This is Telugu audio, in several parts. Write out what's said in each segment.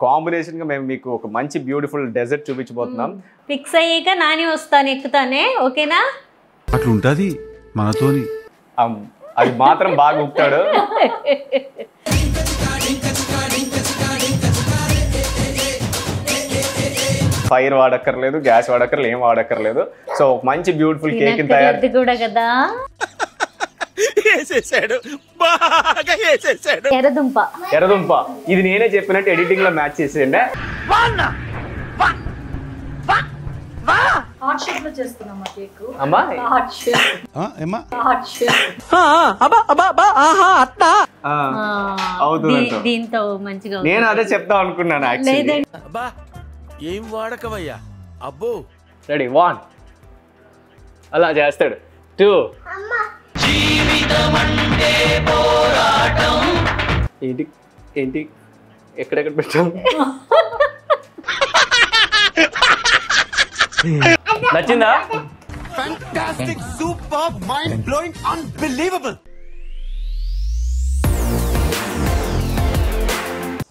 కాంబినేషన్ గా మేము మీకు ఒక మంచి బ్యూటిఫుల్ డెజర్ట్ చూపించబోతున్నాం. ఫిక్స్ అయ్యాక నాని వస్తాను ఎక్కుతానే, ఓకేనా? అట్లుంటది మనతోని. అది మాత్రం బాగా ఉప్తాడు. ఫైర్ వాడక్కర్లేదు, గ్యాస్ వాడక్కర్లేదు, ఏం వాడక్కర్లేదు. సో మంచి బ్యూటిఫుల్ కేక్ తయారు కూడా కదా. ఎర్రదుంప ఎర్రదుంప ఇది నేనే చెప్పినట్టు ఎడిటింగ్ లో మ్యాచ్ చేసేయండి. దీంతో మంచిగా నేను అదే చెప్తాం అనుకున్నాను. ఏం వాడకవయ్యా అబ్బో. రెడీ 1 అలా చేస్తాడు. 2 ఏంటి ఏంటి ఎక్కడెక్కడ పెట్టాం? నచ్చిందా? Fantastic, superb, mind-blowing, unbelievable.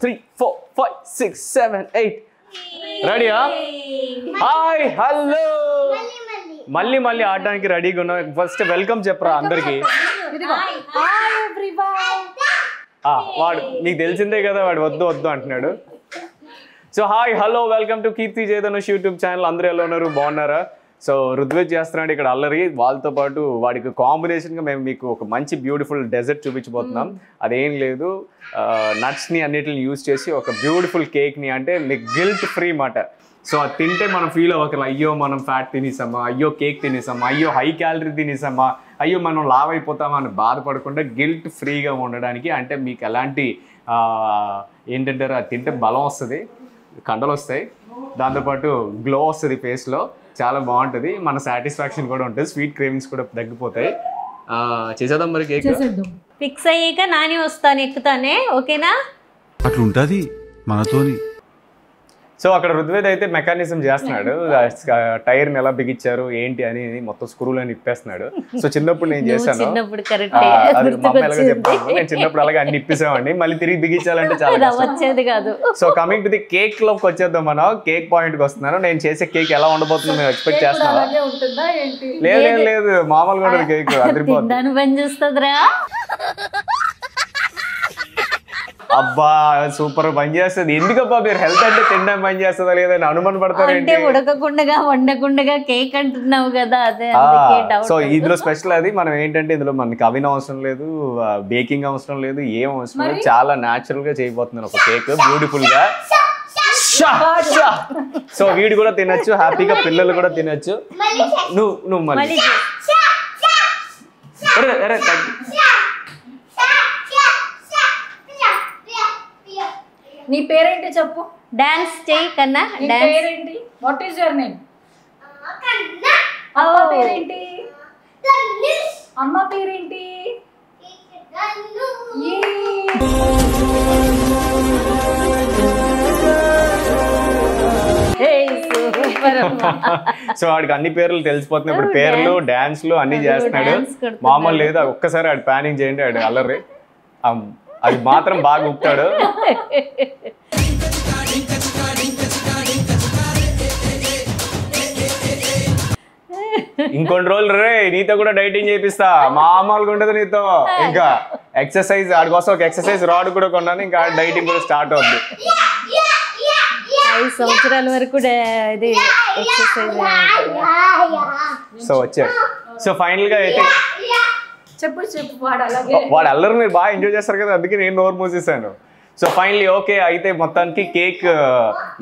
3 4 5 6 7 8 రెడీయా? హాయ్ హలో మళ్ళీ మళ్ళీ ఆడడానికి రెడీగా ఉన్నాం. ఫస్ట్ వెల్కమ్ చెప్పరా అందరికి. వాడు మీకు తెలిసిందే కదా, వాడు వద్దు వద్దు అంటున్నాడు. So hi hello welcome to Keerthi Jayadhanush YouTube channel. అందరూ ఎలా ఉన్నారు, బాగున్నారా? సో రుద్వేజ్ చేస్తున్నాడు ఇక్కడ అల్లరి. వాళ్ళతో పాటు వాడికి కాంబినేషన్గా మేము మీకు ఒక మంచి బ్యూటిఫుల్ డెజర్ట్ చూపించబోతున్నాం. అదేం లేదు, నట్స్ని అన్నిటిని యూజ్ చేసి ఒక బ్యూటిఫుల్ కేక్ని, అంటే మీకు గిల్ట్ ఫ్రీ మాట. సో అది తింటే మనం ఫీల్ అవ్వకల అయ్యో మనం ఫ్యాట్ తినేసామా, అయ్యో కేక్ తినేసామా, అయ్యో హై క్యాలరీ తినేసామా, అయ్యో మనం లావ్ అయిపోతామా అని బాధపడకుండా గిల్ట్ ఫ్రీగా ఉండడానికి, అంటే మీకు ఎలాంటి ఏంటంటే అది తింటే బలం వస్తుంది, కండలు వస్తాయి, దాంతోపాటు గ్లో వస్తుంది ఫేస్లో, చాలా బాగుంటుంది, మన సాటిస్ఫాక్షన్ కూడా ఉంటుంది, స్వీట్ క్రేవింగ్స్ కూడా తగ్గిపోతాయి. చేసేద్దాం మరి కేక్. ఫిక్స్ అయ్యాక నాని వస్తాను ఎక్కుతానే, ఓకేనా? అట్లుంటది మనతోని. సో అక్కడ రుద్వేద్ అయితే మెకానిజం చేస్తున్నాడు, టైర్ని ఎలా బిగించారు ఏంటి అని మొత్తం స్క్రూలని ఇప్పేస్తున్నాడు. సో చిన్నప్పుడు నేను చేశాను, అది మా అమ్మ ఎలాగో చెప్పాను, నేను చిన్నప్పుడు అలాగే అన్ని ఇప్పేసామండి, మళ్ళీ తిరిగి బిగించాలంటే చాలా వచ్చేది కాదు. So coming to the cake లోకి వచ్చేద్దాం. మనం కేక్ పాయింట్ కి వస్తున్నాను. నేను చేసే కేక్ ఎలా ఉండబోతుందో మేము ఎక్స్పెక్ట్ చేస్తున్నాను. లేదు లేదు మామూలుగా ఉండదు కేక్, అదిరిపోతుంది. పని చేస్తుందిరా. అబ్బా సూపర్ పని చేస్తుంది. ఎందుకబ్బా మీరు హెల్త్ అంటే తినడం పని చేస్తుందా లేదా అని అనుమాన పడతారు. అంటే ఉడకకుండా వండకుండా కేక్ అంటున్నావు కదా, అదే. సో ఇందులో స్పెషల్ అది మనం ఏంటంటే ఇందులో మనకి అవిన అవసరం లేదు, బేకింగ్ అవసరం లేదు, ఏం అవసరం లేదు, చాలా న్యాచురల్ గా చేయబోతున్నాను ఒక కేక్ బ్యూటిఫుల్ గా. సో వీడు కూడా తినొచ్చు హ్యాపీగా, పిల్లలు కూడా తినొచ్చు. నువ్వు మళ్ళీ నీ పేరేంటి చెప్పు. డాన్స్ చేయి కన్నా. పేరేంటి? What is your name? అమ్మ పేరేంటి? అమ్మ పేరేంటి? సో వాడికి అన్ని పేర్లు తెలిసిపోతున్నాయి ఇప్పుడు. పేర్లు, డాన్స్లు అన్ని చేస్తున్నాడు. మామూలు లేదు, ఒక్కసారి ఆడు ప్లానింగ్ చేయండి, ఆడు అల్లరి. అది మాత్రం బాగా ఉప్తాడు. ఇంకొన్ని రోజులు రే నీతో కూడా డైటింగ్ చేపిస్తా, మామూలుగా ఉండదు నీతో. ఇంకా ఎక్సర్సైజ్ ఆడి కోసం ఒక ఎక్సర్సైజ్ రాడ్ కూడా కొన్నాను, ఇంకా డైటింగ్ కూడా స్టార్ట్ అవుద్ది. 5 సంవత్సరాల వరకు ఇది ఎక్సర్సైజ్. సో వచ్చాడు. సో ఫైనల్ గా అయితే చెప్పు వాడు అల్లరి మీరు బాగా ఎంజాయ్ చేస్తారు కదా, అందుకే నేను నోరు మూసేసాను. సో ఫైనలీ ఓకే అయితే మొత్తానికి కేక్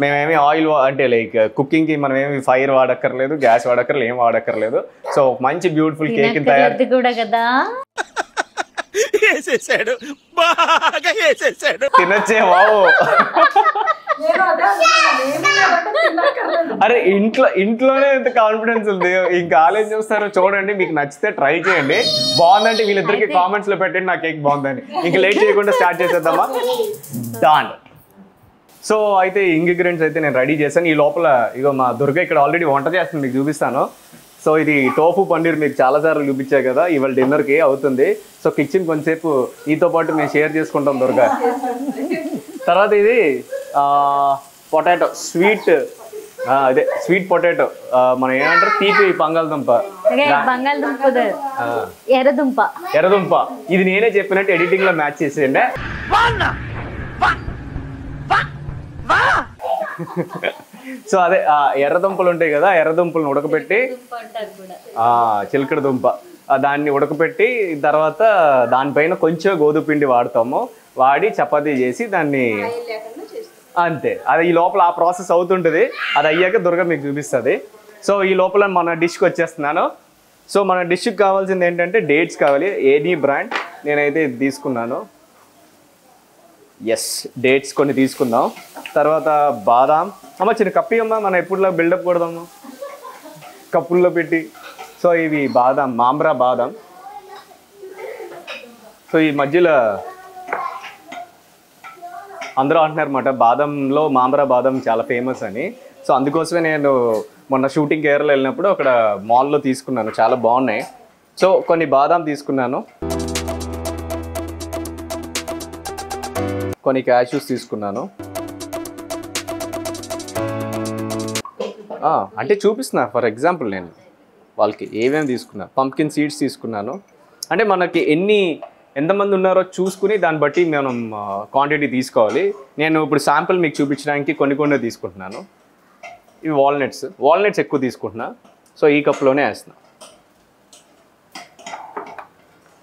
మేమేమి ఆయిల్ అంటే లైక్ కుకింగ్కి మనం ఏమి ఫైర్ వాడక్కర్లేదు, గ్యాస్ వాడక్కర్లేదు, ఏం వాడక్కర్లేదు. సో మంచి బ్యూటిఫుల్ కేక్ తయారు కూడా కదా. తినొచ్చే బాబు. అరే ఇంట్లోనే ఎంత కాన్ఫిడెన్స్ ఉంది, ఇంకా ఆలోచన చూస్తారు. చూడండి, మీకు నచ్చితే ట్రై చేయండి, బాగుందంటే వీళ్ళిద్దరికి కామెంట్స్ లో పెట్టండి నా కేక్ బాగుందని. ఇంకా లేట్ చేయకుండా స్టార్ట్ చేసేద్దామా? డన్. సో అయితే ఇంగ్రీడియంట్స్ అయితే నేను రెడీ చేశాను. ఈ లోపల ఇగో మా దుర్గ ఇక్కడ ఆల్రెడీ వంట చేస్తుంది, మీకు చూపిస్తాను. సో ఇది టోఫు పన్నీర్ మీకు చాలాసార్లు చూపించా కదా, ఇవాళ డిన్నర్కి అవుతుంది. సో కిచెన్ కొంచెంసేపు నీతో పాటు మేము షేర్ చేసుకుంటాం దుర్గ. తర్వాత ఇది పొటాటో స్వీట్, అదే స్వీట్ పొటాటో, మనం ఏమంటారు తీపి బంగాళదుంప, బంగాళదుంప ఎర్రదుంప. ఎర్రదుంప. ఇది నేనే చెప్పినట్టు ఎడిటింగ్ లో మ్యాచ్ చేసేయండి. సో అదే ఎర్రదుంపలు ఉంటాయి కదా, ఎర్రదుంపలను ఉడకబెట్టి, చిలకడ దుంప, దాన్ని ఉడకబెట్టి తర్వాత దానిపైన కొంచెం గోధుమ పిండి వాడతాము, వాడి చపాతీ చేసి దాన్ని అంతే. అది ఈ లోపల ఆ ప్రాసెస్ అవుతుంటుంది. అది అయ్యాక దుర్గా మీకు చూపిస్తుంది. సో ఈ లోపల మన డిష్కి వచ్చేస్తున్నాను. సో మన డిష్కి కావాల్సింది ఏంటంటే డేట్స్ కావాలి, ఏనీ బ్రాండ్. నేనైతే ఇది తీసుకున్నాను. ఎస్, డేట్స్ కొన్ని తీసుకుందాం. తర్వాత బాదాం. అమ్మ చిన్న కప్పి అమ్మ, మనం ఎప్పుడులా బిల్డప్ కొడదాము కప్పుల్లో పెట్టి. సో ఇవి బాదాం, మామ్రా బాదాం. సో ఈ మధ్యలో అందరూ అంటున్నారన్నమాట బాదంలో మామ్రా బాదం చాలా ఫేమస్ అని. సో అందుకోసమే నేను మొన్న షూటింగ్ కేరళ వెళ్ళినప్పుడు అక్కడ మాల్లో తీసుకున్నాను, చాలా బాగున్నాయి. సో కొన్ని బాదాం తీసుకున్నాను, కొన్ని క్యాష్యూస్ తీసుకున్నాను. అంటే చూపిస్తున్నా, ఫర్ ఎగ్జాంపుల్ నేను వాళ్ళకి ఏమేమి తీసుకున్నా. పంప్కిన్ సీడ్స్ తీసుకున్నాను. అంటే మనకి ఎంతమంది ఉన్నారో చూసుకుని దాన్ని బట్టి మనం క్వాంటిటీ తీసుకోవాలి. నేను ఇప్పుడు శాంపుల్ మీకు చూపించడానికి కొన్ని తీసుకుంటున్నాను. ఇవి వాల్నట్స్ ఎక్కువ తీసుకుంటున్నా. సో ఈ కప్లోనే వేస్తున్నా.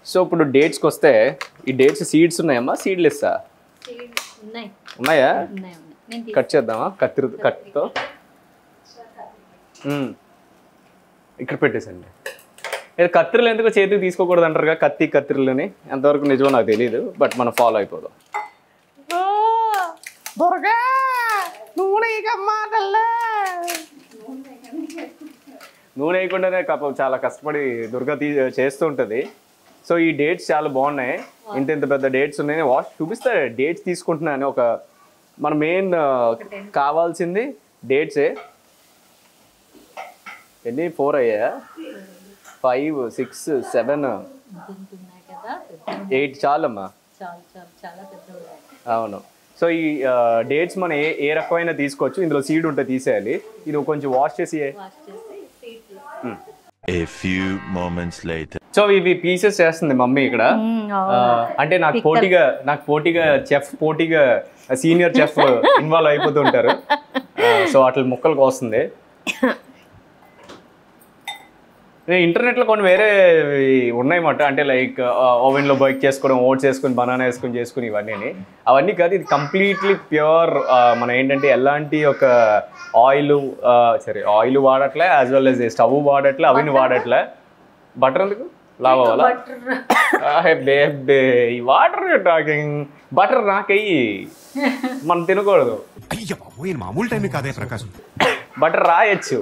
సో ఇప్పుడు డేట్స్కి వస్తే, ఈ డేట్స్ సీడ్స్ ఉన్నాయమ్మా, సీడ్లెస్సా ఉన్నాయా? కట్ చేద్దామా కత్తితో? ఇక్కడ పెట్టేసండి. కత్తిరలు ఎందుకు చేతికి తీసుకోకూడదు అంటారుగా, కత్తిరలని. ఎంతవరకు నిజమో నాకు తెలియదు, బట్ మనం ఫాలో అయిపోదాం. నూనె వేయకుండానే చాలా కష్టపడి దుర్గా చేస్తూ ఉంటుంది. సో ఈ డేట్స్ చాలా బాగున్నాయి. ఇంత పెద్ద డేట్స్ ఉన్నాయి. చూపిస్తా. డేట్స్ తీసుకుంటున్నాను. మన మెయిన్ కావాల్సింది డేట్సే. ఎన్ని 4 అయ్యా? 5, 6, 7, 8 చాలమ్మా. అవును. సో ఈ డేట్స్ మనం ఏ రకమైన తీసుకోవచ్చు. ఇందులో సీడ్ ఉంటే తీసేయాలి. ఇది కొంచెం వాష్ చేసి. A few moments later. So ఇవి పీసెస్ చేస్తుంది మమ్మీ ఇక్కడ. అంటే నాకు పోటీగా సీనియర్ చెఫ్ ఇన్వాల్వ్ అయిపోతుంటారు. సో అట్లా ముక్కలు కోస్తుంది. ఇంటర్నెట్లో కొన్ని వేరే ఉన్నాయన్నమాట. అంటే లైక్ ఓవెన్లో బైక్ చేసుకోవడం, ఓట్స్ వేసుకొని, బనానా చేసుకుని ఇవన్నీ. అవన్నీ కాదు, ఇది కంప్లీట్లీ ప్యూర్. మనం ఏంటంటే ఎలాంటి ఒక ఆయిల్ వాడట్లే, యాజ్ వెల్ యాజ్ స్టవ్ వాడట్లే, అవన్నీ వాడట్లే. బటర్ ఎందుకు లావ్ అవ్వాలా? ఈ వాటర్ టాకింగ్ బటర్ నాకయ్యి, మనం తినకూడదు. మామూలు టైం కాదే ప్రకాశం. బటర్ రాయొచ్చు,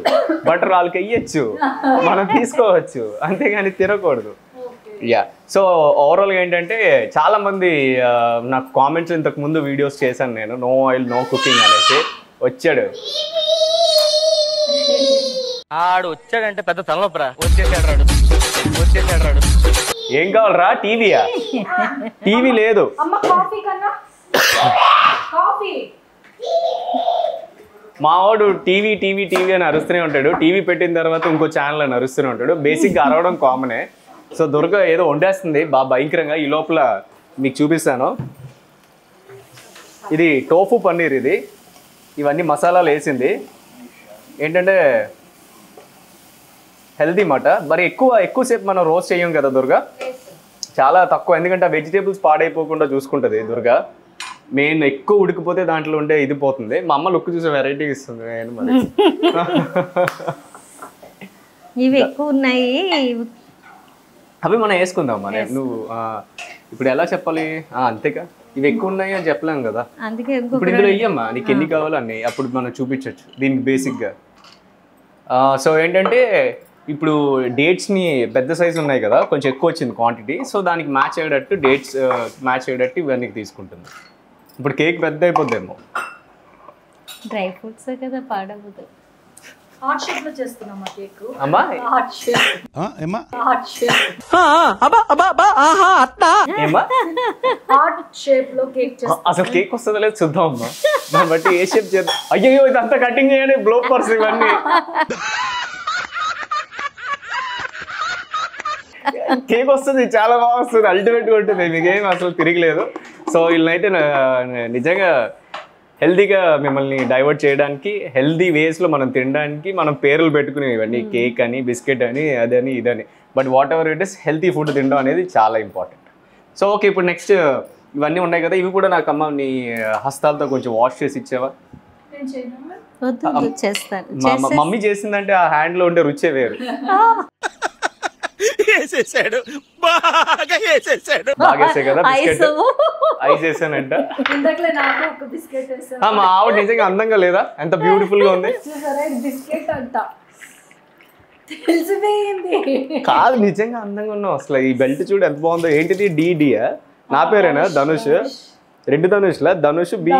బటర్ వాళ్ళకి వెయ్యొచ్చు, మనం తీసుకోవచ్చు, అంతేగాని తినకూడదు. యా. సో ఓవరాల్గా ఏంటంటే చాలా మంది నాకు కామెంట్స్ ఇంతకు ముందు వీడియోస్ చేశాను నేను, నో ఆయిల్ నో కుకింగ్ అనేసి. వచ్చాడు వచ్చాడంటే పెద్ద తలనొప్పరా. వచ్చేసాడు రాడు. ఏం కావాలరా? టీవీయా? టీవీ లేదు. మావాడు టీవీ అని అరుస్తూనే ఉంటాడు. టీవీ పెట్టిన తర్వాత ఇంకో ఛానల్ అని అరుస్తూనే ఉంటాడు. బేసిక్గా అరవడం కామనే. సో దుర్గా ఏదో వండేస్తుంది బాగా భయంకరంగా. ఈ లోపల మీకు చూపిస్తాను. ఇది టోఫు పన్నీర్. ఇవన్నీ మసాలాలు వేసింది. ఏంటంటే హెల్దీ మాట. మరి ఎక్కువసేపు మనం రోస్ట్ చేయం కదా దుర్గా, చాలా తక్కువ. ఎందుకంటే ఆ వెజిటేబుల్స్ పాడైపోకుండా చూసుకుంటుంది దుర్గా. మెయిన్ ఎక్కువ ఉడికిపోతే దాంట్లో ఉండే ఇది పోతుంది. మా అమ్మ లుక్ చూసే వెరైటీ ఇస్తుంది. మరి ఇవి ఎక్కువ ఉన్నాయి, అవి మనం వేసుకుందాం. నువ్వు ఇప్పుడు ఎలా చెప్పాలి? అంతేగా, ఇవి ఎక్కువ ఉన్నాయి అని చెప్పలేం కదా. ఇప్పుడు ఇందులో వెయ్యమ్మా, నీకు ఎన్ని కావాలో అన్ని అప్పుడు మనం చూపించవచ్చు దీనికి బేసిక్గా. సో ఏంటంటే ఇప్పుడు డేట్స్ని పెద్ద సైజు ఉన్నాయి కదా, కొంచెం ఎక్కువ వచ్చింది క్వాంటిటీ. సో దానికి మ్యాచ్ అయ్యేటట్టు మ్యాచ్ అయ్యేటట్టు ఇవన్నీ తీసుకుంటుంది. ఇప్పుడు కేక్ పెద్ద అయిపోద్దేమో. డ్రై ఫ్రూట్స్ కదా, పాడవుతుంది. హార్ట్ షేప్ లో చేస్తున్నామా కేక్? అమ్మా హార్ట్ షేప్. ఏమా హార్ట్ షేప్. ఏమా హార్ట్ షేప్ లో కేక్ చేస్తాం. అసలు కేక్ వస్తుందో లేదు చూద్దాం అమ్మా. దాన్ని బట్టి ఏ షేప్ చేద్దాం. అయ్యో ఇదంతా కటింగ్ చేయండి, బ్లోపర్స్ ఇవన్నీ. కేక్ వస్తుంది, చాలా బాగా వస్తుంది, అల్టిమేట్ గా ఉంటుంది, మీకేం అసలు తిరగలేదు. సో వీళ్ళనైతే నిజంగా హెల్తీగా మిమ్మల్ని డైవర్ట్ చేయడానికి, హెల్తీ వేస్లో మనం తినడానికి మనం పేర్లు పెట్టుకునేవి ఇవన్నీ, కేక్ అని, బిస్కెట్ అని, అదని ఇదని. But what ever it is, healthy food తినడం అనేది చాలా ఇంపార్టెంట్. సో ఓకే, ఇప్పుడు నెక్స్ట్ ఇవన్నీ ఉన్నాయి కదా, ఇవి కూడా నాకు అమ్మ నీ హస్తాలతో కొంచెం వాష్ చేసి ఇచ్చావా? నేను చేయను. వద్దు చేస్తాను. మమ్మీ చేసిందంటే ఆ హ్యాండ్లో ఉండే రుచే వేరు. వేసేసాడు, బాగా వేసేసాడు. బాగా వేసాయి కదా బిస్కెట్, ఐస్ వేసానంట. ఇందాకలే నాకు ఒక బిస్కెట్ వేసాను. మా ఆవిడ నిజంగా అందంగా లేదా, ఎంత బ్యూటిఫుల్ గా ఉంది. చూసారా, బిస్కెట్ అంట తెలిసిపోయింది. కాదు, నిజంగా అందంగా ఉన్నావు అసలు. ఈ బెల్ట్ చూడు ఎంత బాగుందో. ఏంటిది? డియా? నా పేరేనా? ధనుష్. రెండు ధనుష్లా? ధనుష్ బి.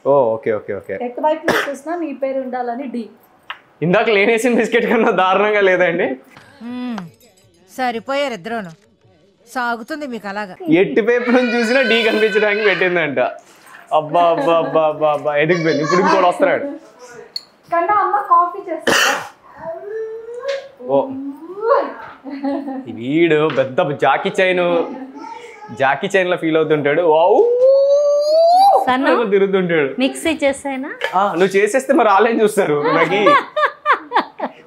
ఓ ఓకే ఓకే ఓకే. ఎటువైపు నుంచి చూసినా నీ పేరు ఉండాలని డి. ఇందాక లేనేసిన బిస్కెట్ కన్నా దారుణంగా లేదండి. సరిపోయారు ఇద్దరును, సాగుతుంది మీకు అలాగా. ఎట్టి వైపు నుంచి చూసినా డి కనిపించడానికి పెట్టిందంట. అబ్బా అబ్బా అబ్బా అబ్బా అబ్బా, ఎదిగిపోయింది. ఇప్పుడు ఇంకోటి వస్తున్నాడు. కన్నా అమ్మ కాఫీ చేస్తా. ఓ వీడు పెద్ద జాకీ చైన్ లో ఫీల్ అవుతుంటాడు. తిరుగుతుంటాడు. మిక్సీ చేసానా? నువ్వు చేసేస్తే మరి వాళ్ళేం చూస్తారు? నాకు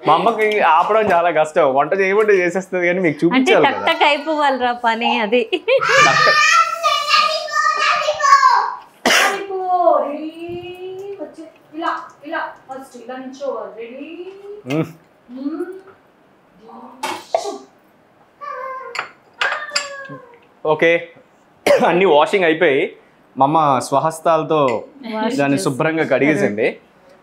మా అమ్మకి ఆపడం చాలా కష్టం. వంట చేయబట్టే చేసేస్తుంది కానీ మీకు చూపించాలి కదా. టక్ అయిపోవాలిరా పని అది. ఇలా ఇలా ఫస్ట్ ఇలా నిల్చోవాలి. రెడీ? ఓకే, అన్ని వాషింగ్ అయిపోయి మా అమ్మ స్వహస్తాలతో దాన్ని శుభ్రంగా కడిగేసింది.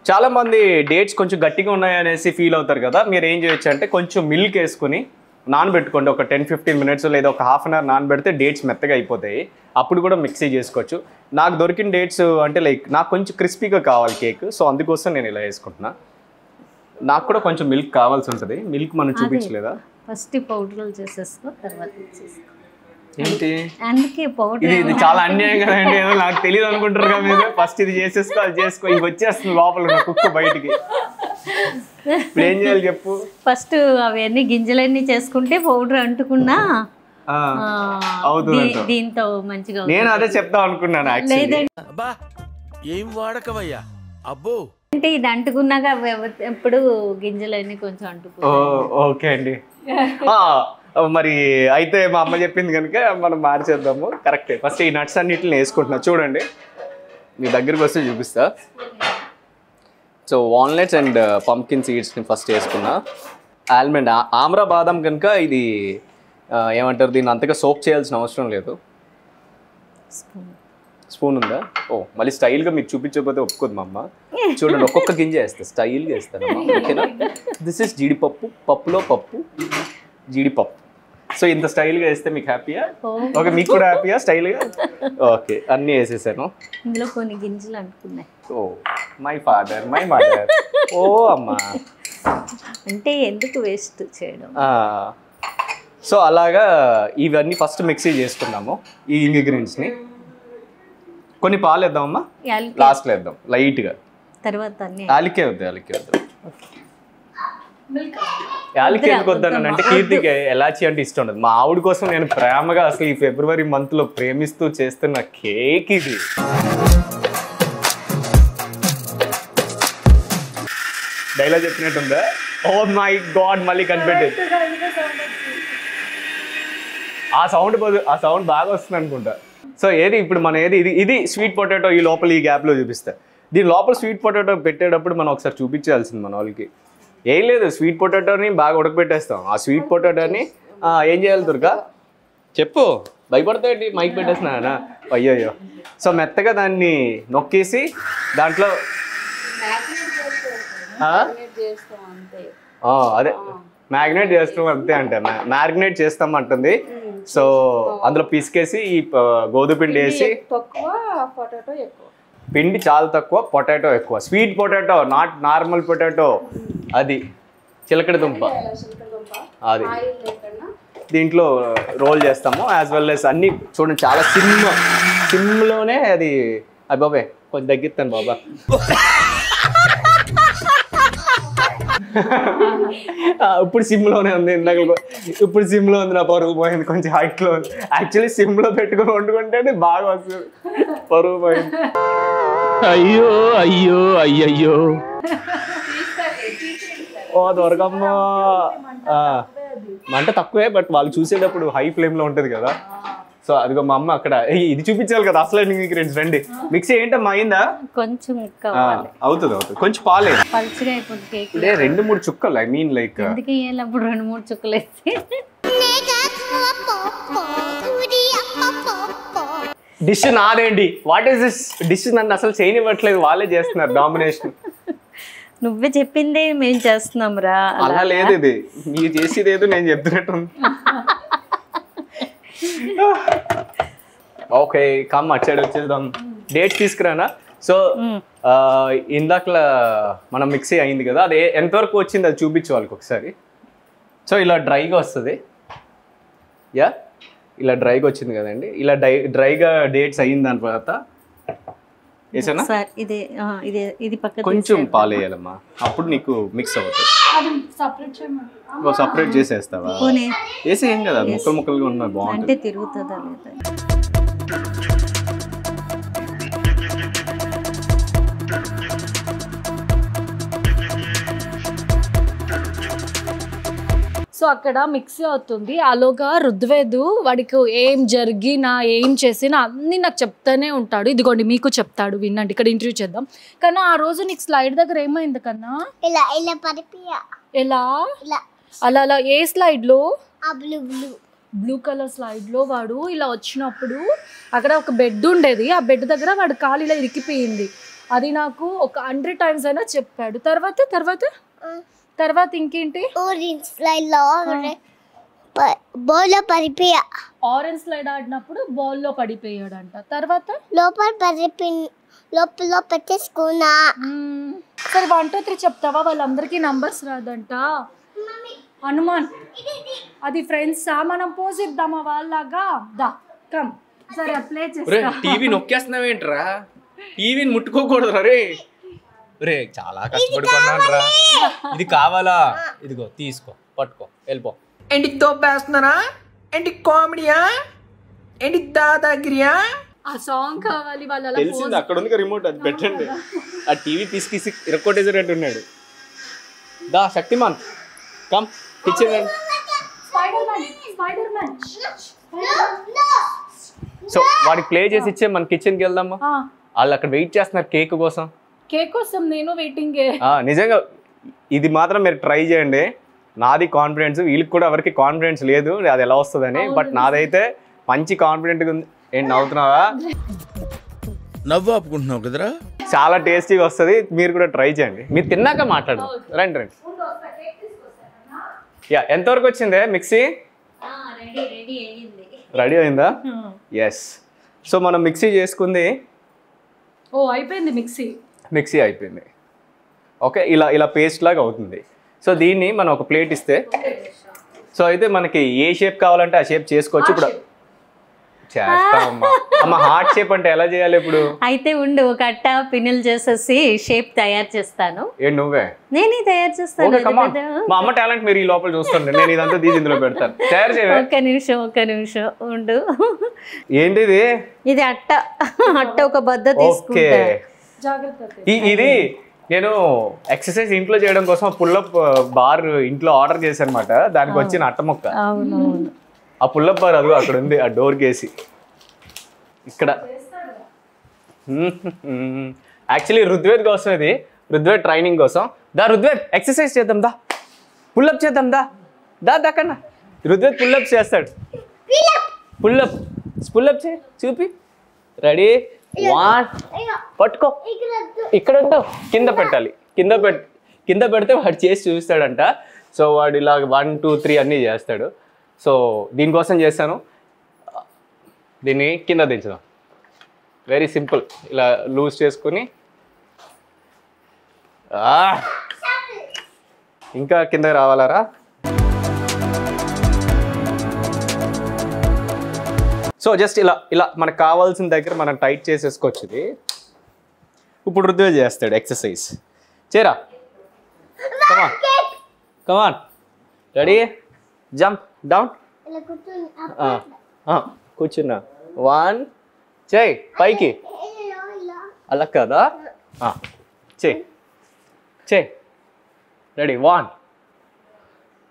చాలా మంది డేట్స్ కొంచెం గట్టిగా ఉన్నాయనేసి ఫీల్ అవుతారు కదా. మీరు ఏం చేయొచ్చు అంటే కొంచెం మిల్క్ వేసుకుని నానబెట్టుకోండి. ఒక 10-15 మినిట్స్ లేదా ఒక హాఫ్ అన్ అవర్ నానబెడితే డేట్స్ మెత్తగా అయిపోతాయి. అప్పుడు కూడా మిక్సీ చేసుకోవచ్చు. నాకు దొరికిన డేట్స్ అంటే లైక్ నాకు కొంచెం క్రిస్పీగా కావాలి కేక్, సో అందుకోసం నేను ఇలా వేసుకుంటున్నా. నాకు కూడా కొంచెం మిల్క్ కావాల్సి ఉంటుంది. మిల్క్ మనం చూపించలేదా? ఫస్ట్ పౌడర్లు చేసేసుకో, తర్వాత చేసేసుకో. ఏంటి అందుకే పౌడర్ ఇది చాలా అన్యాయం కదండి. ఏదో నాకు తెలియదు అనుకుంటారు కదా మీరు. ఫస్ట్ ఇది చేసేసుకో, అది చేసుకో, ఇంక వచ్చేస్తుంది లోపల కుక్క బయటికి. ఇప్పుడు ఏం చేయాలి చెప్పు? ఫస్ట్ అవన్నీ గింజలన్నీ చేసుకుంటే పౌడర్ అంటుకున్నా అవుతుంది. దీంతో మంచిగా. నేను అదే చెప్తాం అనుకున్నాను యాక్చువల్లీ. అబ్బా ఏం వాడకవయ్యా అబ్బో. అంటే ఇది అంటుకున్నాక ఎప్పుడు గింజలన్నీ కొంచెం అంటుకో. ఓకే అండి. మరి అయితే మా అమ్మ చెప్పింది కనుక మనం మార్చేద్దాము. కరెక్టే. ఫస్ట్ ఈ నట్స్ అన్నిటిని వేసుకుంటున్నా. చూడండి, మీ దగ్గరికి వస్తే చూపిస్తా. సో వాల్నట్స్ అండ్ పంప్కిన్ సీడ్స్ని ఫస్ట్ వేసుకున్నా. ఆల్మండ్, ఆమ్రా బాదం కనుక ఇది ఏమంటారు, దీన్ని అంతగా సోక్ చేయాల్సిన అవసరం లేదు. స్పూన్ ఉందా? ఓ మళ్ళీ స్టైల్గా మీకు చూపించకపోతే ఒప్పుకోదు మా అమ్మ. చూడండి, ఒక్కొక్క గింజ వేస్తా, స్టైల్గా వేస్తాను. ఓకేనా? దిస్ ఇస్ జీడిపప్పు. పప్పులో పప్పు, జీడిపప్పు. సో ఇంత స్టైల్గా వేస్తే మీకు హ్యాపీయా? ఓకే, మీకు కూడా హ్యాపీయా స్టైల్గా? ఓకే, అన్నీ వేసేసాను. ఇందులో కొన్ని గింజలు అంటుకున్నాయి. Oh my father, my mother. Oh అమ్మా, అంటే ఎందుకు వేస్ట్ చేయడం. సో అలాగా ఇవన్నీ ఫస్ట్ మిక్సీ చేసుకున్నాము. ఈ ఇంగ్రీడియంట్స్ని కొన్ని పాలు వేద్దామమ్మా, లాస్ట్లో వేద్దాం లైట్గా. తర్వాత యాలకే వద్దు, యాలకే వద్దు. యాలకి ఎందుకు వద్దాను అంటే కీర్తికి ఎలాచి అంటే ఇష్టం ఉండదు. మా ఆవిడ కోసం నేను ప్రేమగా అసలు ఈ ఫిబ్రవరి మంత్లో ప్రేమిస్తూ చేస్తున్న కేక్ ఇది. డైలాగ్ చెప్పినట్టుందా? ఓ మై గాడ్, మళ్ళీ కనిపెట్టేది. ఆ సౌండ్ బాగా వస్తుంది అనుకుంటా. సో ఏది ఇప్పుడు మన ఇది స్వీట్ పొటాటో. ఈ లోపల ఈ గ్యాప్లో చూపిస్తా. దీని లోపల స్వీట్ పొటాటో పెట్టేటప్పుడు మనం ఒకసారి చూపించాల్సింది మన వాళ్ళకి. ఏం లేదు, స్వీట్ పొటాటోని బాగా ఉడకబెట్టేస్తాం. ఆ స్వీట్ పొటాటోని ఏం చేయాలి దుర్గా చెప్పు? భయపడతాయండి మైక్ పెట్టేసినా? అయ్యో. సో మెత్తగా దాన్ని నొక్కేసి దాంట్లో అదే మ్యాగ్నేట్ చేస్తాం అంతే. అంటే మ్యారినేట్ చేస్తాం అంటుంది. సో అందులో పిసికేసి ఈ గోధుమ పిండి వేసి పిండి చాలా తక్కువ, పొటాటో ఎక్కువ. Sweet potato, not normal potato, అది చిలకడ దుంప, అది దీంట్లో రోల్ చేస్తాము. యాజ్ వెల్ ఎస్ అన్నీ చూడండి చాలా సిమ్లోనే అది. అది బాబాయ్ కొంచెం తగ్గిస్తాను బాబా. ఇప్పుడు సిమ్లోనే ఉంది, ఇందాక ఇప్పుడు సిమ్లో ఉంది. నా పరుగు పోయింది, కొంచెం హైట్లో ఉంది. యాక్చువల్లీ సిమ్లో పెట్టుకుని వండుకుంటే బాగా వస్తుంది. పరుగు పోయింది. అయ్యో అయ్యో అయ్యయ్యో. ఓ దొరకమ్మ, మంట తక్కువే, బట్ వాళ్ళు చూసేటప్పుడు హై ఫ్లేమ్లో ఉంటుంది కదా. సో అదిగో మా అమ్మ అక్కడ ఇది చూపించాలి కదా అసలు ఇంగ్రీడియంట్స్. రండి. మిక్సీ ఏంటమ్మా అయిందా? కొంచెం అవుతుంది కొంచెం పాలే పలుచగా అయిపోతుంది కేక్. 2-3 చుక్కలు, ఐ మీన్ లైక్ ఎందుకు వేయాలప్పుడు 2-3 చుక్కలు వేసి. డిష్ నాదేంటి, వాట్ ఈస్ దిస్ డిష్? నన్ను అసలు చేయనివ్వట్లేదు, వాళ్ళే చేస్తున్నారు డామినేషన్. నువ్వే చెప్పిందే మేము చేస్తున్నాం రా. అలా లేదు, ఇది మీరు చేసేది ఏదో నేను చెప్తున్నట్టు. ఓకే కమ్ అచ్చాడు వచ్చేద్దాం. డేట్స్ తీసుకురానా? సో ఇందాకలా మనం మిక్సీ అయింది కదా, అది ఎంతవరకు వచ్చింది అది చూపించు వాళ్ళకి ఒకసారి. సో ఇలా డ్రైగా వస్తుంది. యా ఇలా డ్రైగా వచ్చింది కదండి. ఇలా డ్రైగా డేట్స్ అయిన దాని తర్వాత వేసానా ఇది పక్కన కొంచెం పాలు వేయాలమ్మా, అప్పుడు నీకు మిక్స్ అవుతుంది. సపరేట్ చేసేస్తావా? వేసి ఏం కదా, ముక్కలు ముక్కలుగా ఉన్నాయి, బాగుంటుంది. అంటే తిరుగుతుందా లేదా? సో అక్కడ మిక్సీ అవుతుంది. అలోగా రుద్వేదు వాడికి ఏం జరిగినా ఏం చేసినా అన్నీ నాకు చెప్తానే ఉంటాడు. ఇదిగోండి మీకు చెప్తాడు, వినండి. ఇక్కడ ఇంటర్వ్యూ చేద్దాం. కన్నా ఆ రోజు నీకు స్లైడ్ దగ్గర ఏమైంది కన్నా? ఎలా అలా అలా ఏ స్లైడ్లో? బ్లూ కలర్ స్లైడ్లో వాడు ఇలా వచ్చినప్పుడు అక్కడ ఒక బెడ్ ఉండేది. ఆ బెడ్ దగ్గర వాడు కాలు ఇలా ఇరికిపోయింది. అది నాకు ఒక 100 times అయినా చెప్పాడు. తర్వాత ఇంకేంటి? ఆరెంజ్ స్లైడ్ ఆడినప్పుడు బాల్లో పడిపోయాడంట. తర్వాత లోపల పెట్టేసుకున్నా. సరే 1 2 3 చెప్తావా? వాళ్ళందరికీ నంబర్స్ రాదంట. హనుమాన్ అది ఫ్రెండ్సా? మనం పోజ్ ఇద్దామా వాళ్ళగా? దా కమ్. సరే ప్లే చేస్తా. టీవీ నొక్కేస్తున్నావేంట్రా? టీవీని ముట్టుకోకూడదు రే. రే చాలా కష్టపడుకున్నాను రా. ఇది కావాలా? ఇదిగో తీసుకో, పట్టుకో, వెళ్ళిపో. ఏంటి తోపేస్తున్నారా? ఏంటి కామెడీయా? ఏంటి దాదాగిరియా? ఆ సాంగ్ కావాలి. వాళ్ళు తెలిసింది అక్కడ ఉంది రిమోట్, అది పెట్టండి. ఆ టీవీ తీసుకేసి ఇరక్కొట్టేసేటట్టు ఉన్నాడు. దా శక్తిమాన్ కమ్ కిచెన్. సో వాడికి ప్లే చేసి ఇచ్చే మన కిచెన్కి వెళ్దామా? వాళ్ళు అక్కడ వెయిట్ చేస్తున్నారు కేక్ కోసం. కేక్ కోసం నేను వెయిటింగ్. నిజంగా ఇది మాత్రం మీరు ట్రై చేయండి. నాది కాన్ఫిడెన్స్, వీళ్ళకి కూడా ఎవరికి కాన్ఫిడెన్స్ లేదు అది ఎలా వస్తుందని. బట్ నాదైతే మంచి కాన్ఫిడెంట్గా ఉంది. ఏంటి నవ్వుతున్నావా? నవ్వు ఆపుకుంటున్నావు కదరా. చాలా టేస్టీగా వస్తుంది, మీరు కూడా ట్రై చేయండి. మీరు తిన్నాక మాట్లాడదాం. రండి. యా ఎంతవరకు వచ్చిందే మిక్సీ? రెడీ అయిందా? ఎస్. సో మనం మిక్సీ చేసుకుంది. అయిపోయింది మిక్సీ అయిపోయింది. ఓకే ఇలా పేస్ట్ లాగా అవుతుంది. సో దీన్ని మనం ఒక ప్లేట్ ఇస్తే, సో అయితే మనకి ఏ షేప్ కావాలంటే ఆ షేప్ చేసుకోవచ్చు. ఇప్పుడు చేస్తామమ్మా. అమ్మ హార్ట్ షేప్ అంటే ఎలా చేయాలి ఇప్పుడు? అయితే ఉండు, ఒక అట్ట పిన్నులు చేసేసి షేప్ తయారు చేస్తాను. ఏంటి నువ్వే? నేనే తయారు చేస్తాను. మా అమ్మ టాలెంట్ మీరు ఈ లోపల చూస్తుండే, నేను ఇదంతా తీసి ఇందులో పెడతాను. తయారు చేయ. ఒక్క నిమిషం ఉండు. ఏంటిది? ఇది అట్ట ఒక బద్ద తీసుకుంటా. ఇది నేను ఎక్సర్సైజ్ ఇంట్లో చేయడం కోసం పుల్లప్ బార్ ఇంట్లో ఆర్డర్ చేశాను అనమాట. దానికి వచ్చిన అట్ట మొక్క. ఆ పుల్లప్ బార్ అదిగో అక్కడ ఉంది, ఆ డోర్ కేసి ఇక్కడ. యాక్చువల్లీ రుద్వేద్ కోసం ఇది, రుద్వేద్ ట్రైనింగ్ కోసం. దా రుద్వేద్ ఎక్సర్సైజ్ చేద్దాం, దా పుల్లప్ చేద్దాం, దా కన్నా. రుద్వేద్ పుల్లప్ చేస్తాడు. పుల్లప్ చే చూపి. రెడీ? పట్టుకో. ఇక్కడ కింద పెట్టాలి. కింద పెడితే వాడు చేసి చూపిస్తాడంట. సో వాడు ఇలా 1 2 3 అన్నీ చేస్తాడు. సో దీనికోసం చేస్తాను. దీన్ని కింద దించుదాం. Very simple. ఇలా లూజ్ చేసుకుని ఇంకా కిందకి రావాలరా. సో జస్ట్ ఇలా ఇలా మనకు కావాల్సిన దగ్గర మనం టైట్ చేసేసుకోవచ్చు. ఇది ఇప్పుడు రుద్వేజ్ చేస్తాడు ఎక్సర్సైజ్. చేరా, కమాన్ కమాన్, రెడీ, జంప్ డౌన్. కూర్చున్నా. 1 చేయి పైకి, అలా కదా, చేయి చేయి. రెడీ, 1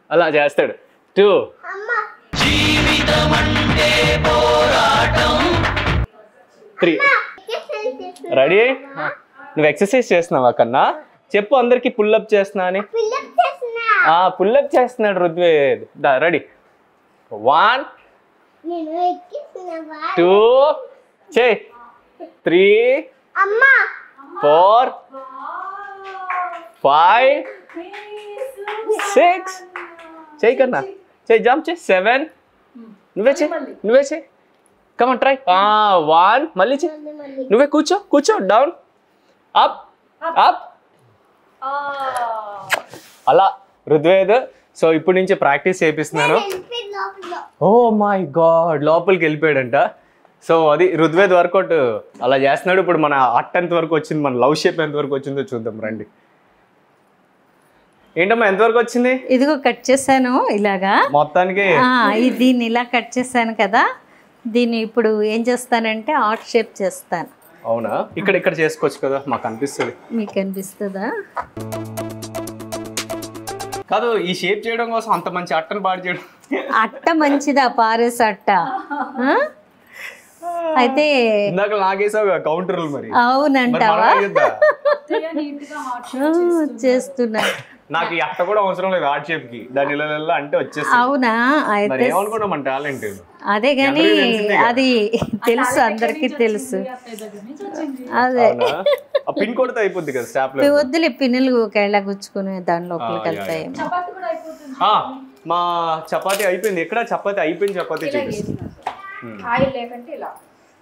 అలా చేస్తాడు. 2 3 రెడీ. నువ్వు ఎక్సర్సైజ్ చేస్తున్నావా కన్నా? చెప్పు అందరికి పుల్అప్ చేస్తున్నా అని. పుల్అప్ చేస్తున్నాడు రుద్వేద్. రెడీ, 1 2 చేయి, 3 4 5 6 చేయి కన్నా, చేయి, జంప్ చేయి. 7 నువ్వే చేయి. కమాన్ ట్రై. 1 మళ్ళీ చేయి. నువ్వే కూర్చో కూర్చో. Down, up up. అలా రుద్వేద్. సో ఇప్పటి నుంచి ప్రాక్టీస్ చేపిస్తున్నాను. ఓ మై గాడ్, లోపలికి వెళ్ళిపోయాడంట. సో అది రుద్వేద్ వర్కౌట్ అలా చేస్తున్నాడు. ఇప్పుడు మన అట్ ఎంతవరకు వచ్చింది, మన లవ్ షేప్ ఎంతవరకు వచ్చిందో చూద్దాం రండి. ఏంటమ్మా ఎంతవరకు వచ్చింది? ఇదిగో కట్ చేశాను ఇలాగా మొత్తానికి. దీన్ని ఇలా కట్ చేశాను కదా, దీన్ని ఇప్పుడు ఏం చేస్తానంటే ఆర్ట్ షేప్ చేస్తాను. అవునా? ఇక్కడ ఇక్కడ చేసుకోవచ్చు కదా, మాకు అనిపిస్తుంది. మీకు అనిపిస్తుందా? కాదు, ఈ షేప్ చేయడం కోసం అంత మంచి అట్టను పాడు చేయడం. అట్ట మంచిదా? పారేస్ అట్ట అయితే ఇందాక నాగేసావు కౌంటర్లు. మరి అవునంటావా? చేస్తున్నా. నాకు ఈ అట్ట కూడా అవసరం లేదు ఆర్ట్ షేప్ కి. దాని ఇలా అంటే వచ్చేస్తుంది. అవునా? అయితే ఏమనుకున్నా మన టాలెంట్. అదే కానీ అది తెలుసు, అందరికి తెలుసు. అదే పిన్ కొడితే అయిపోద్ది కదా స్టాప్ లో. వద్దులే, పిన్నులు కేళ్ళ గుచ్చుకుని దాని లోపలికి వెళ్తాయి. మా చపాతీ అయిపోయింది. ఎక్కడ చపాతీ అయిపోయింది? చపాతీ చూపిస్తుంది.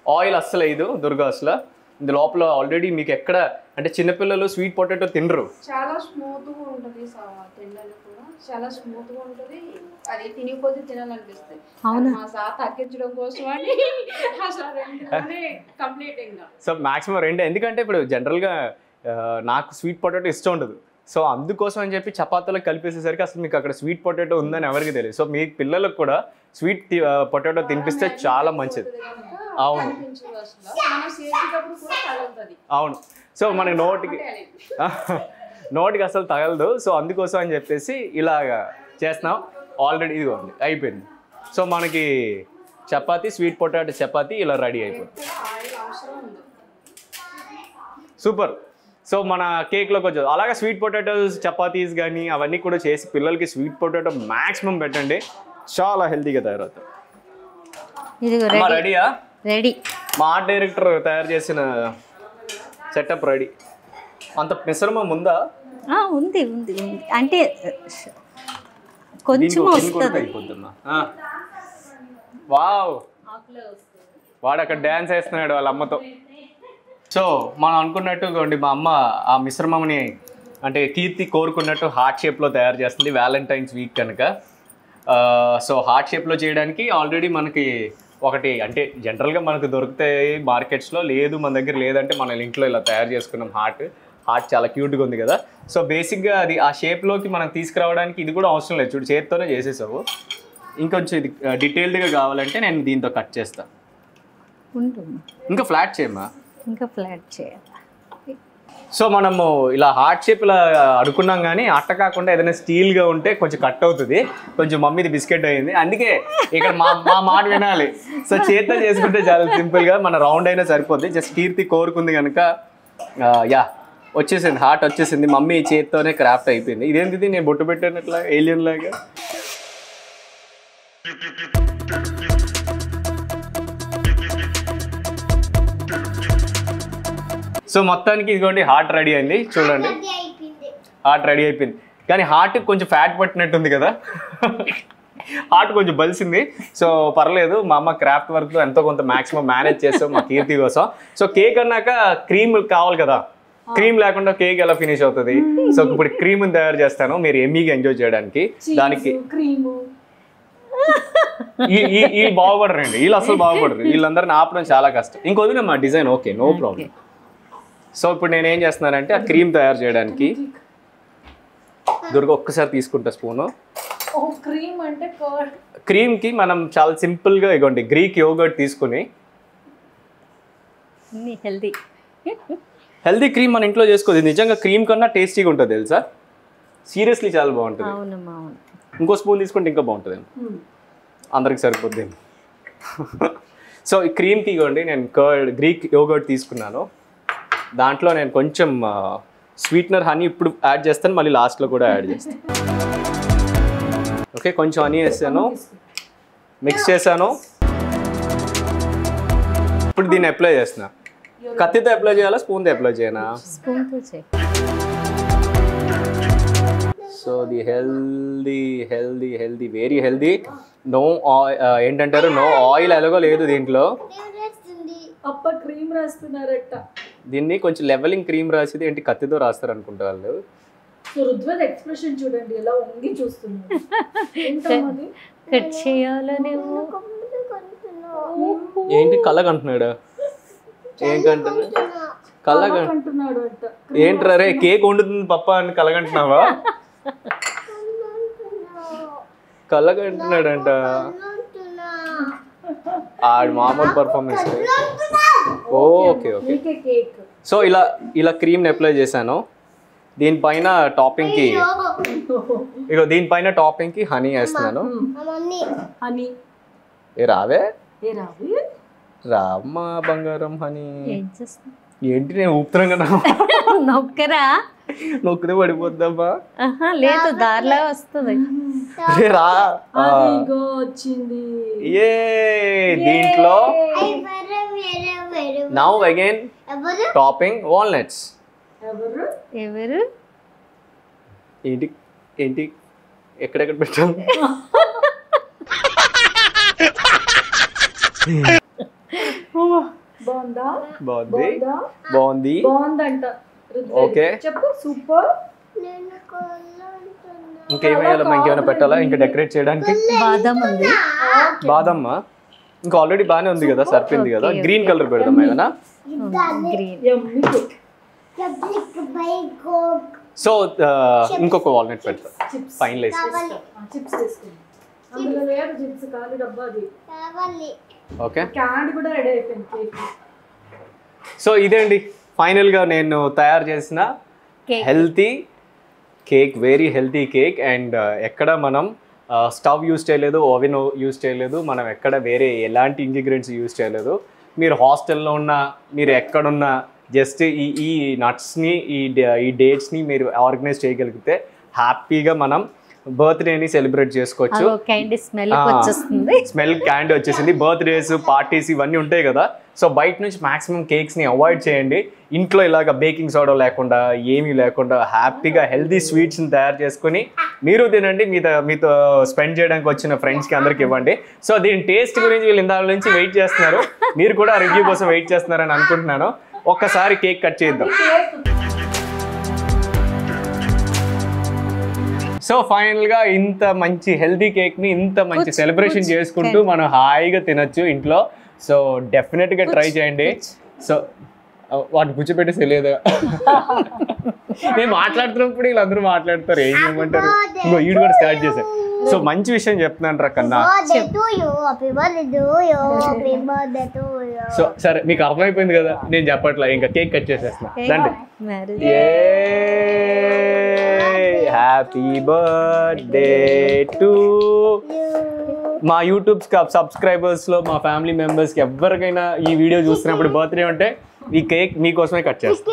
ఆయిల్ అస్సలు అయ్యదు దుర్గా అసలు. ఇది లోపల ఆల్రెడీ మీకు ఎక్కడ అంటే చిన్నపిల్లలు స్వీట్ పొటాటో తినరు. చాలా స్మూత్ గా ఉంటది, తినడానికి కూడా చాలా స్మూత్ గా ఉంటది. అది తినిపోతే తినాలనిపిస్తుంది. మా సార్ తగ్గించడం కోసం అని సో మాక్సిమం 2. ఎందుకంటే ఇప్పుడు జనరల్గా నాకు స్వీట్ పొటాటో ఇష్టం ఉండదు. సో అందుకోసం అని చెప్పి చపాతీలో కలిపేసేసరికి అసలు మీకు అక్కడ స్వీట్ పొటాటో ఉందని ఎవరికి తెలియదు. సో మీ పిల్లలకు కూడా స్వీట్ పొటాటో తినిపిస్తే చాలా మంచిది. అవును అవును. సో మన నోటికి అసలు తగలదు. సో అందుకోసం అని చెప్పేసి ఇలాగా చేస్తున్నాం. ఆల్రెడీ ఇదిగోండి అయిపోయింది. సో మనకి చపాతీ, స్వీట్ పొటాటో చపాతీ ఇలా రెడీ అయిపోతుంది. సూపర్. సో మన కేక్లోకి వచ్చేది అలాగే స్వీట్ పొటాటోస్, చపాతీస్ కానీ అవన్నీ కూడా చేసి పిల్లలకి స్వీట్ పొటాటో మ్యాక్సిమం పెట్టండి, చాలా హెల్తీగా తయారవుతారు. రెడీయా? రెడీ. మా ఆర్ట్ డైరెక్టర్ తయారు చేసిన సెటప్ రెడీ. అంత మిశ్రమం ఉందా? ఉంది ఉంది ఉంది. అంటే కొంచెం వస్తుంది. వావ్, వాడు అక్కడ డ్యాన్స్ వేస్తున్నాడు వాళ్ళ అమ్మతో. సో మనం అనుకున్నట్టు మా అమ్మ ఆ మిశ్రమంని అంటే కీర్తి కోరుకున్నట్టు హార్ట్ షేప్లో తయారు చేస్తుంది వ్యాలంటైన్స్ వీక్ కనుక. సో హార్ట్ షేప్లో చేయడానికి ఆల్రెడీ మనకి ఒకటి అంటే జనరల్గా మనకు దొరుకుతాయి మార్కెట్స్లో. లేదు మన దగ్గర లేదంటే మన ఇంట్లో ఇలా తయారు చేసుకున్నాం. హార్ట్ చాలా క్యూట్గా ఉంది కదా. సో బేసిక్గా అది ఆ షేప్లోకి మనం తీసుకురావడానికి ఇది కూడా అవసరం లేదు. చూడు, చేతితోనే చేసేసావు. ఇంకొంచెం ఇది డీటెయిల్డ్గా కావాలంటే నేను దీంతో కట్ చేస్తాను. ఇంకా ఫ్లాట్ చేయమ్మా, ఇంకా ఫ్లాట్ చేయాలి. సో మనము ఇలా హార్ట్ షేప్ ఇలా అడుకున్నాం కానీ అట్ట కాకుండా ఏదైనా స్టీల్గా ఉంటే కొంచెం కట్ అవుతుంది. కొంచెం మమ్మీది బిస్కెట్ అయింది, అందుకే ఇక్కడ మా మాట వినాలి. సో చేత్తో చేసుకుంటే చాలా సింపుల్గా మన రౌండ్ అయినా సరిపోద్ది. జస్ట్ కీర్తి కోరుకుంది కనుక యా వచ్చేసింది, హార్ట్ వచ్చేసింది. మమ్మీ చేత్తోనే క్రాఫ్ట్ అయిపోయింది. ఇదేంటిది నేను బొట్టు పెట్టినట్లా ఏలియన్ లాగా. సో మొత్తానికి ఇదిగోండి హార్ట్ రెడీ అయింది. చూడండి, హార్ట్ రెడీ అయిపోయింది. కానీ హార్ట్ కొంచెం ఫ్యాట్ పట్టినట్టుంది కదా. హార్ట్ కొంచెం బలిసింది. సో పర్లేదు, మా అమ్మ క్రాఫ్ట్ వర్క్ ఎంతో కొంత మాక్సిమం మేనేజ్ చేస్తాం మా కీర్తి కోసం. సో కేక్ అన్నాక క్రీమ్ కావాలి కదా, క్రీమ్ లేకుండా కేక్ ఎలా ఫినిష్ అవుతుంది? సో ఇప్పుడు క్రీమ్ తయారు చేస్తాను మీరు ఎమ్మీగా ఎంజాయ్ చేయడానికి. దానికి వీళ్ళు బాగుపడరండి, వీళ్ళు అసలు బాగుపడరు, వీళ్ళందరిని ఆపడం చాలా కష్టం. ఇంకొద్దు మా design okay, no problem. So ఇప్పుడు నేను ఏం చేస్తున్నానంటే ఆ క్రీమ్ తయారు చేయడానికి దుర్గ ఒక్కసారి తీసుకుంటా స్పూను. క్రీమ్కి మనం చాలా సింపుల్గా ఇగోండి గ్రీక్ యోగర్ట్ తీసుకుని, హెల్దీ క్రీమ్ మన ఇంట్లో చేసుకోవచ్చు. నిజంగా క్రీమ్ కన్నా టేస్టీగా ఉంటుంది తెలుసా, సీరియస్లీ చాలా బాగుంటుంది. ఇంకో స్పూన్ తీసుకుంటే ఇంకా బాగుంటుంది, అందరికి సరిపోద్ది. సో ఈ క్రీమ్కి ఇవ్వండి నేను గ్రీక్ యోగర్ట్ తీసుకున్నాను. దాంట్లో నేను కొంచెం స్వీట్నర్ హనీ ఇప్పుడు యాడ్ చేస్తాను, మళ్ళీ లాస్ట్లో కూడా యాడ్ చేస్తాను. ఓకే, కొంచెం హనీ వేసాను, మిక్స్ చేశాను. ఇప్పుడు దీన్ని అప్లై చేస్తున్నా. కత్తితో అప్లై చేయాలా, స్పూన్తో అప్లై చేయనా? So the healthy very healthy. No ఏంటంటారు, నో ఆయిల్ ఎలాగో లేదు దీంట్లో. క్రీమ్ రాస్తున్నారట. దీన్ని కొంచెం లెవెలింగ్ క్రీమ్ రాసేది ఏంటి, కత్తితో రాస్తారు అనుకుంటా వాళ్ళు. రుద్వేద్ ఎక్స్ప్రెషన్ చూడండి ఎలా వంగి చూస్తున్నారు. ఏంటి కళ్ళకంటున్నాడు, ఏం కంటున్నాడు? కళ్ళకంటున్నాడు ఏంట్రా రే, కేక్ వండుతుంది పప్ప అని కలగంటున్నావా? కళ్ళకంటున్నాడంట. ఆడు మామూలు పర్ఫార్మెన్స్. Okay okay. సో ఇలా క్రీమ్ని అప్లై చేశాను. దీనిపైన టాపింగ్కి హనీ వేస్తున్నాను. ఏ రావే రామ్మా బంగారం హనీ. ఏంటి నేను ఊపుతున్నాం కదా, నొక్కితే పడిపోద్దామా? లేదు, దారిలో వస్తుంది. రా ఏ దీంట్లో నౌ అగైన్ టాపింగ్ వాల్నట్స్. ఎవరు ఏంటి ఏంటి ఎక్కడెక్కడ పెట్టాము? బాగుంది ఓకే. సూపర్. ఇంకేమైనా ఇంకేమైనా పెట్టాలా ఇంకా డెకరేట్ చేయడానికి? బాదం ఉంది. బాదమ్మా ఇంకా ఆల్రెడీ బాగానే ఉంది కదా, సరిపోయింది కదా. గ్రీన్ కలర్ పెడదాం ఏదైనా. సో ఇంకొక వాల్నట్ పెడతా ఫైనలైజ్. ఓకే, సో ఇదే అండి ఫైనల్గా నేను తయారు చేసిన healthy cake, very healthy cake. And ఎక్కడ మనం స్టవ్ యూజ్ చేయలేదు, ఓవెన్ యూజ్ చేయలేదు, మనం ఎక్కడ వేరే ఎలాంటి ఇంగ్రీడియంట్స్ యూజ్ చేయలేదు. మీరు హాస్టల్లో ఉన్నా, మీరు ఎక్కడున్నా, జస్ట్ ఈ నట్స్ని ఈ డేట్స్ని మీరు ఆర్గనైజ్ చేయగలిగితే హ్యాపీగా మనం బర్త్డేని సెలబ్రేట్ చేసుకోవచ్చు. స్మెల్ క్యాండీ వచ్చేసింది. బర్త్డేస్, పార్టీస్ ఇవన్నీ ఉంటాయి కదా. సో బయట నుంచి మాక్సిమం కేక్స్ని అవాయిడ్ చేయండి. ఇంట్లో ఇలాగ బేకింగ్ సోడా లేకుండా, ఏమీ లేకుండా హ్యాపీగా హెల్దీ స్వీట్స్ని తయారు చేసుకొని మీరు తినండి. మీతో స్పెండ్ చేయడానికి వచ్చిన ఫ్రెండ్స్కి అందరికి ఇవ్వండి. సో దీని టేస్ట్ గురించి వీళ్ళు ఇందాక నుంచి వెయిట్ చేస్తున్నారు, మీరు కూడా రివ్యూ కోసం వెయిట్ చేస్తున్నారని అనుకుంటున్నాను. ఒక్కసారి కేక్ కట్ చేద్దాం. సో ఫైనల్గా ఇంత మంచి హెల్దీ కేక్ని ఇంత మంచి సెలబ్రేషన్ చేసుకుంటూ మనం హాయిగా తినచ్చు ఇంట్లో. సో డెఫినెట్గా ట్రై చేయండి. సో వాటిని కూర్చోబెట్టేసి తెలియదు, నేను మాట్లాడుతున్నప్పుడు వీళ్ళందరూ మాట్లాడతారు, ఏం చేయమంటారు. ఇంకో ఈడు కూడా స్టార్ట్ చేశారు. సో మంచి విషయం చెప్తున్నాను రా కన్నా. సో సరే, మీకు అర్థమైపోయింది కదా, నేను చెప్పట్లా, ఇంకా కేక్ కట్ చేసేస్తున్నా. రండి. హ్యాపీ బర్త్డే టు మా యూట్యూబ్ సబ్స్క్రైబర్స్లో, మా ఫ్యామిలీ మెంబర్స్కి ఎవరికైనా ఈ వీడియో చూస్తున్నప్పుడు బర్త్డే ఉంటే ఈ కేక్ మీకోసమే కట్ చేస్తా.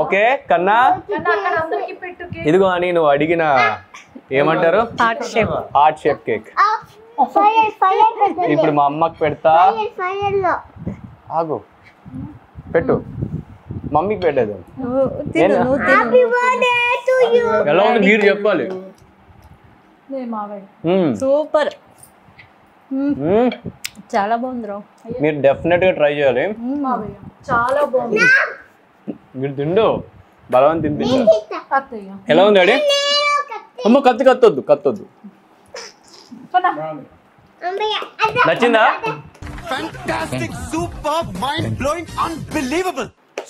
ఓకే కన్నా, ఇదిగో అని నువ్వు అడిగిన ఏమంటారు హార్ట్ షేప్ కేక్. ఇప్పుడు మా అమ్మకి పెడతా. ఆగు, పెట్టు, మమ్మీకి పెట్టేది. ఎలా ఉంది మీరు చెప్పాలి. సూపర్. చాలా బాగుంది రా. మీరు డెఫినెట్గా ట్రై చేయాలి. చాలా బాగుంది. మీరు తిండు బలవంత తినిపించారు. ఎలా ఉంది డాడీ? అమ్మ కత్తొద్దు. నచ్చిందా?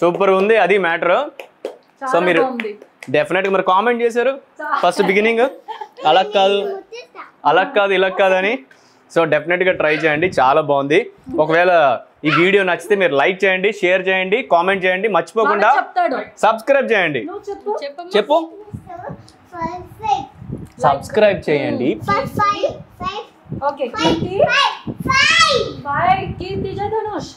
సూపర్ ఉంది, అది మ్యాటర్. సో మీరు డెఫినెట్గా మరి కామెంట్ చేశారు ఫస్ట్ బిగినింగ్ అలా కాదు ఇలా కాదు అని. సో డెఫినెట్గా ట్రై చేయండి, చాలా బాగుంది. ఒకవేళ ఈ వీడియో నచ్చితే మీరు లైక్ చేయండి, షేర్ చేయండి, కామెంట్ చేయండి, మర్చిపోకుండా సబ్స్క్రైబ్ చేయండి. చెప్పు. సబ్స్క్రైబ్ చేయండి. ఓకే కీర్తి బాయ్. కీర్తి జై ధనుష్.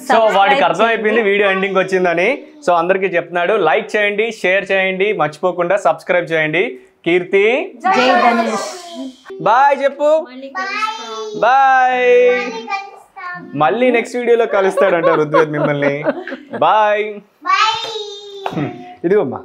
సో వాడికి అర్థమైపోయింది వీడియో ఎండింగ్ వచ్చిందని. సో అందరికీ చెప్తున్నాడు, లైక్ చేయండి, షేర్ చేయండి, మర్చిపోకుండా సబ్స్క్రైబ్ చేయండి. కీర్తి జై ధనుష్. బాయ్ చెప్పు. బాయ్. మళ్ళీ నెక్స్ట్ వీడియోలో కలుస్తాడంట రుద్వేద్ మిమ్మల్ని. బాయ్. ఇదిగోమ్మా.